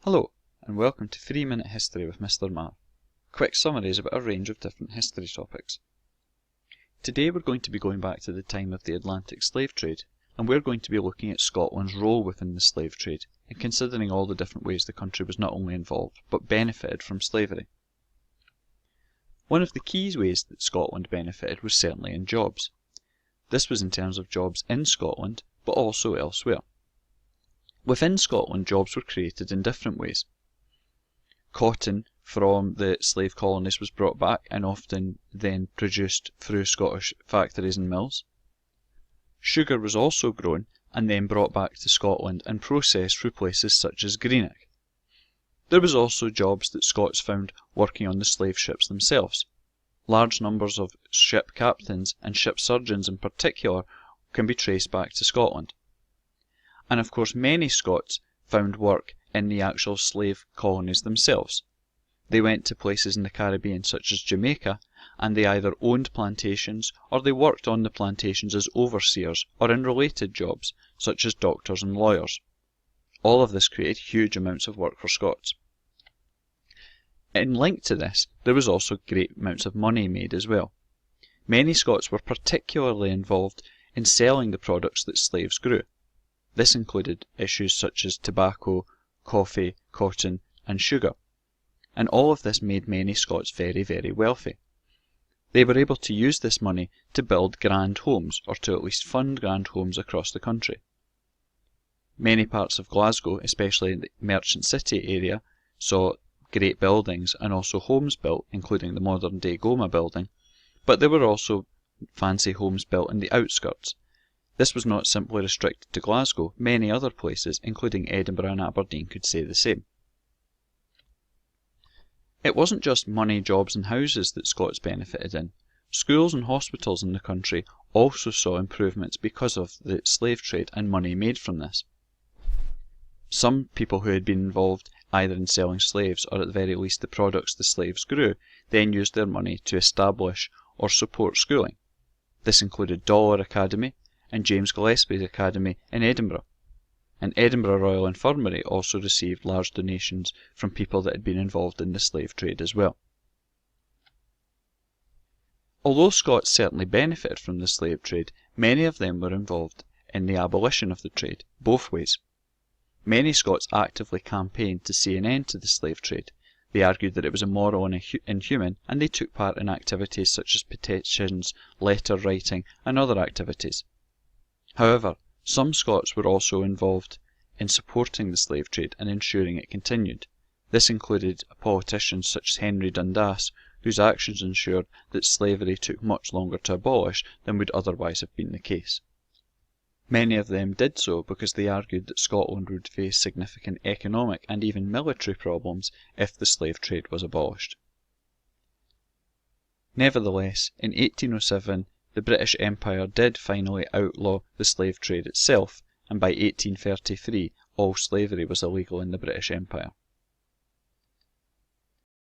Hello, and welcome to 3-Minute History with Mr. Marv. Quick summaries about a range of different history topics. Today we're going to be going back to the time of the Atlantic slave trade, and we're going to be looking at Scotland's role within the slave trade, and considering all the different ways the country was not only involved, but benefited from slavery. One of the key ways that Scotland benefited was certainly in jobs. This was in terms of jobs in Scotland, but also elsewhere. Within Scotland, jobs were created in different ways. Cotton from the slave colonies was brought back and often then produced through Scottish factories and mills. Sugar was also grown and then brought back to Scotland and processed through places such as Greenock. There was also jobs that Scots found working on the slave ships themselves. Large numbers of ship captains and ship surgeons in particular can be traced back to Scotland. And of course many Scots found work in the actual slave colonies themselves. They went to places in the Caribbean such as Jamaica, and they either owned plantations or they worked on the plantations as overseers or in related jobs such as doctors and lawyers. All of this created huge amounts of work for Scots. In link to this, there was also great amounts of money made as well. Many Scots were particularly involved in selling the products that slaves grew. This included issues such as tobacco, coffee, cotton and sugar, and all of this made many Scots very, very wealthy. They were able to use this money to build grand homes, or to at least fund grand homes across the country. Many parts of Glasgow, especially in the Merchant City area, saw great buildings and also homes built, including the modern day Goma building, but there were also fancy homes built in the outskirts. This was not simply restricted to Glasgow. Many other places, including Edinburgh and Aberdeen, could say the same. It wasn't just money, jobs and houses that Scots benefited in. Schools and hospitals in the country also saw improvements because of the slave trade and money made from this. Some people who had been involved either in selling slaves or at the very least the products the slaves grew then used their money to establish or support schooling. This included Dollar Academy and James Gillespie's Academy in Edinburgh. And Edinburgh Royal Infirmary also received large donations from people that had been involved in the slave trade as well. Although Scots certainly benefited from the slave trade, many of them were involved in the abolition of the trade, both ways. Many Scots actively campaigned to see an end to the slave trade. They argued that it was immoral and inhuman, and they took part in activities such as petitions, letter writing and other activities. However, some Scots were also involved in supporting the slave trade and ensuring it continued. This included politicians such as Henry Dundas, whose actions ensured that slavery took much longer to abolish than would otherwise have been the case. Many of them did so because they argued that Scotland would face significant economic and even military problems if the slave trade was abolished. Nevertheless, in 1807, the British Empire did finally outlaw the slave trade itself, and by 1833 all slavery was illegal in the British Empire.